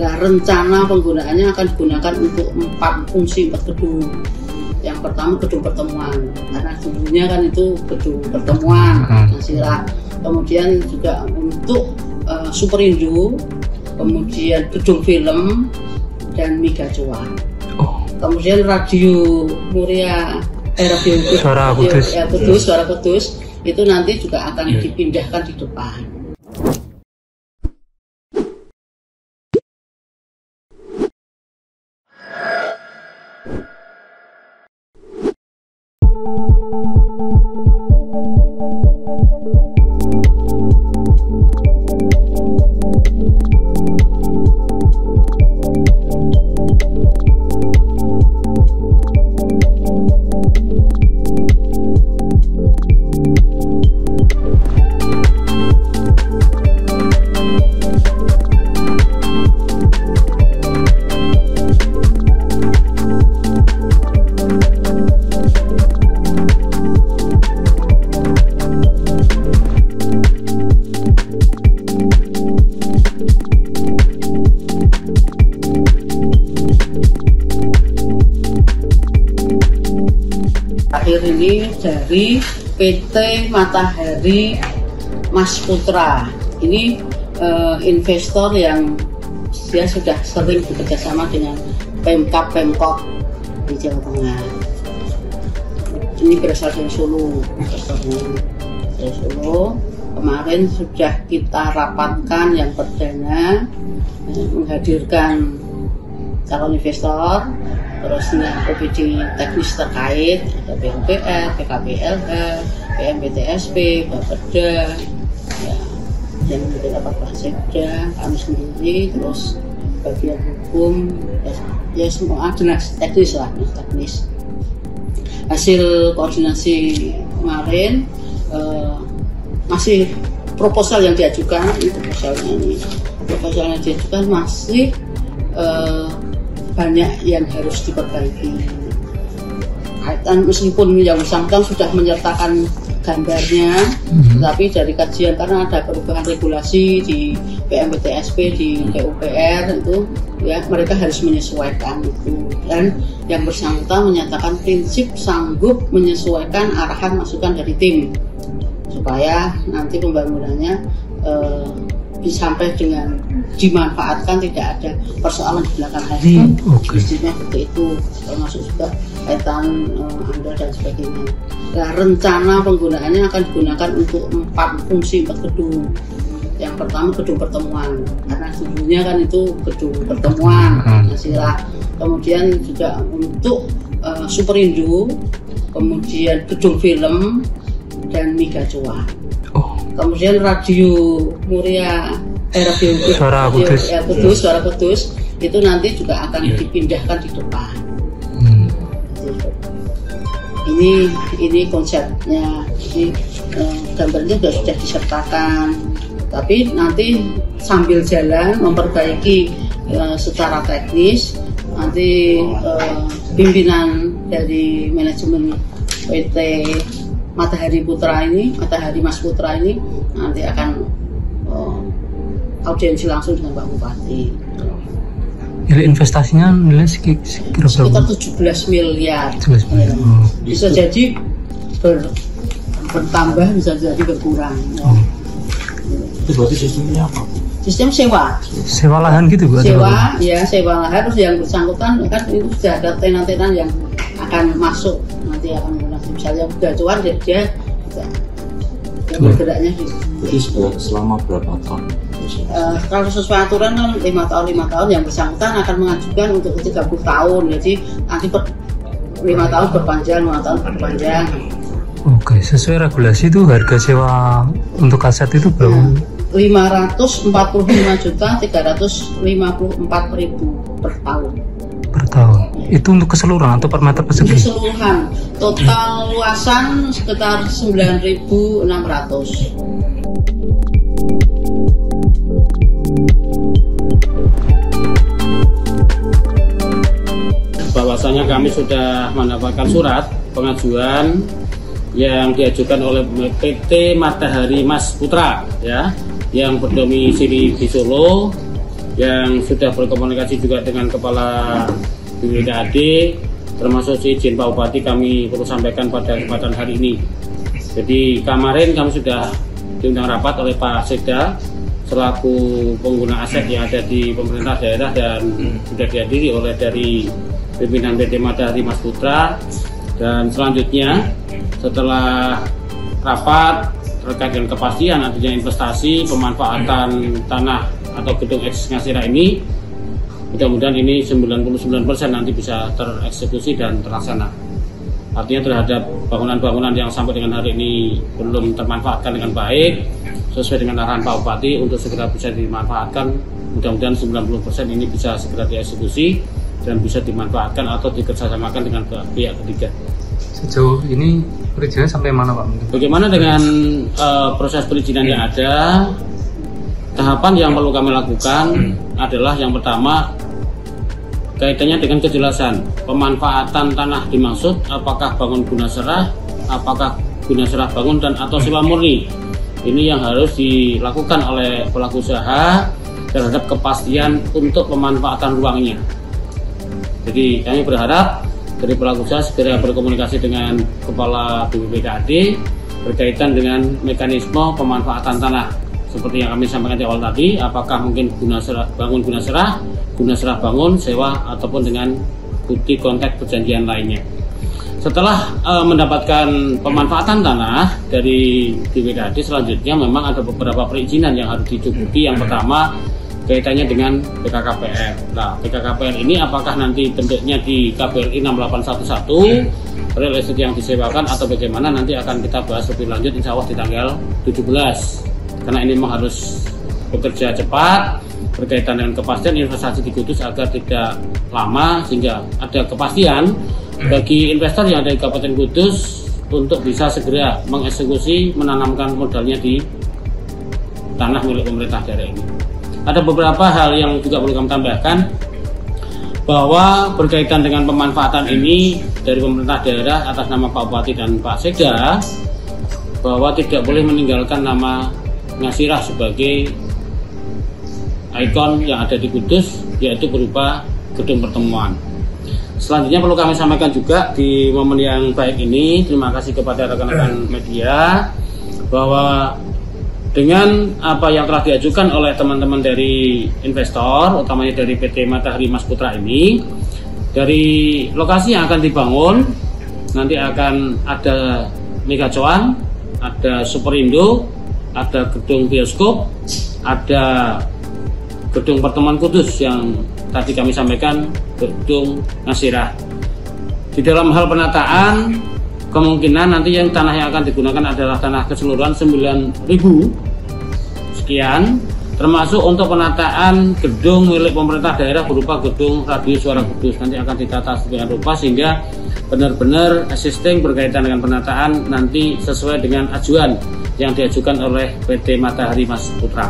Nah, rencana penggunaannya akan digunakan untuk 4 fungsi 4 gedung. Yang pertama gedung pertemuan, karena dulunya kan itu gedung pertemuan, Nasira. Kemudian juga untuk Superindo, kemudian gedung film dan Mega Cuan. Kemudian Radio Muria, Radio Suara Kudus. Suara Kudus itu nanti juga akan dipindahkan di depan. Akhir ini dari PT Matahari Mas Putra. Ini investor yang dia sudah sering bekerjasama dengan Pemkab di Jawa Tengah. Ini berasal dari Solo. Dari Solo. Kemarin sudah kita rapatkan yang perdana, menghadirkan calon investor, terus OPD teknis terkait, ada PUPR, PKPLH, PMBTSP, Bapeda, ya, yang dapat Sekda, kami sendiri, terus bagian hukum, ya semua dinas teknis lah, teknis. Hasil koordinasi kemarin masih proposal yang diajukan, proposalnya diajukan masih banyak yang harus diperbaiki. Kaitan meskipun yang bersangkutan sudah menyertakan gambarnya, tapi dari kajian karena ada perubahan regulasi di PMBTSP, di PUPR itu, ya mereka harus menyesuaikan itu. Dan yang bersangkutan menyatakan prinsip sanggup menyesuaikan arahan masukan dari tim supaya nanti pembangunannya bisa sampai dengan dimanfaatkan, tidak ada persoalan di belakang hari. Istilah seperti itu, termasuk juga kaitan andal dan sebagainya. Nah, rencana penggunaannya akan digunakan untuk 4 fungsi 4 gedung. Yang pertama gedung pertemuan, karena dulunya kan itu gedung pertemuan, Nasira. Kemudian juga untuk Superindo, kemudian gedung film dan Mega Cuan. Kemudian Radio Muria, Radio Kudus, Suara Kudus itu nanti juga akan dipindahkan di depan. Ini konsepnya, ini gambarnya sudah disertakan, tapi nanti sambil jalan memperbaiki secara teknis. Nanti pimpinan dari manajemen PT Matahari Mas Putra ini nanti akan audiensi langsung dengan Pak Bupati. Nilai investasinya nilai sekitar 17 miliar. Bisa jadi bertambah, bisa jadi berkurang. Itu berarti sistemnya apa? Sistem sewa lahan gitu Bu? Sewa lahan. Terus yang bersangkutan kan itu sudah ada tenan-tenan yang akan masuk, nanti akan menggunakan misalnya Mega Cuan, dia bergeraknya gitu. Jadi selama berapa tahun? Kalau sesuai aturan kan 5 tahun, yang bersangkutan akan mengajukan untuk 30 tahun. Jadi nanti 5 tahun berpanjang, 5 tahun berpanjang. Oke, sesuai regulasi itu harga sewa untuk aset itu berapa? 554.354.000 per tahun. Per tahun. Itu untuk keseluruhan atau per meter persegi? Keseluruhan. Total luasan sekitar 9.600. Bahwasanya kami sudah mendapatkan surat pengajuan yang diajukan oleh PT Matahari Mas Putra, ya, yang berdomisili di Solo, yang sudah berkomunikasi juga dengan Kepala BPKAD, termasuk izin Pak Bupati kami perlu sampaikan pada kesempatan hari ini. Jadi kemarin kami sudah diundang rapat oleh Pak Sekda selaku pengguna aset yang ada di pemerintah daerah dan sudah dihadiri oleh dari pimpinan PT Matahari Mas Putra. Dan selanjutnya setelah rapat terkait dengan kepastian adanya investasi pemanfaatan tanah atau gedung X Ngasirah ini, mudah-mudahan ini 99% nanti bisa tereksekusi dan terlaksana. Artinya terhadap bangunan-bangunan yang sampai dengan hari ini belum termanfaatkan dengan baik sesuai dengan arahan Pak Bupati untuk segera bisa dimanfaatkan, mudah-mudahan 90% ini bisa segera dieksekusi dan bisa dimanfaatkan atau dikerjasamakan dengan pihak ketiga. Sejauh ini perizinan sampai mana Pak? Bagaimana dengan proses perizinan yang ada? Tahapan yang perlu kami lakukan adalah yang pertama kaitannya dengan kejelasan pemanfaatan tanah dimaksud, apakah bangun guna serah, apakah guna serah bangun dan atau sewa murni. Ini yang harus dilakukan oleh pelaku usaha terhadap kepastian untuk pemanfaatan ruangnya. Jadi kami berharap dari pelaku usaha segera berkomunikasi dengan Kepala BPKAD berkaitan dengan mekanisme pemanfaatan tanah. Seperti yang kami sampaikan di awal tadi, apakah mungkin guna serah bangun, guna serah bangun, sewa, ataupun dengan bukti kontrak perjanjian lainnya. Setelah mendapatkan pemanfaatan tanah dari BPKAD, selanjutnya memang ada beberapa perizinan yang harus dicukupi. Yang pertama kaitannya dengan PKKPR. Nah, PKKPR ini apakah nanti bentuknya di KBRI 6811 real estate yang disewakan atau bagaimana, nanti akan kita bahas lebih lanjut insya Allah di tanggal 17. Karena ini memang harus bekerja cepat berkaitan dengan kepastian investasi di Kudus agar tidak lama, sehingga ada kepastian bagi investor yang ada di Kabupaten Kudus untuk bisa segera mengeksekusi menanamkan modalnya di tanah milik pemerintah daerah ini. Ada beberapa hal yang juga perlu kami tambahkan, bahwa berkaitan dengan pemanfaatan ini dari pemerintah daerah atas nama Pak Bupati dan Pak Sekda, bahwa tidak boleh meninggalkan nama Ngasirah sebagai ikon yang ada di Kudus, yaitu berupa gedung pertemuan. Selanjutnya perlu kami sampaikan juga di momen yang baik ini, terima kasih kepada rekan-rekan media, bahwa dengan apa yang telah diajukan oleh teman-teman dari investor, utamanya dari PT Matahari Mas Putra ini, dari lokasi yang akan dibangun nanti akan ada Megacuan, ada Superindo, ada gedung bioskop, ada gedung pertemuan Kudus yang tadi kami sampaikan, gedung Ngasirah. Di dalam hal penataan, kemungkinan nanti yang tanah yang akan digunakan adalah tanah keseluruhan 9.000 sekian, termasuk untuk penataan gedung milik pemerintah daerah berupa gedung radio suara Kudus. Nanti akan ditata dengan rupa sehingga benar-benar existing berkaitan dengan penataan nanti sesuai dengan ajuan yang diajukan oleh PT Matahari Mas Putra.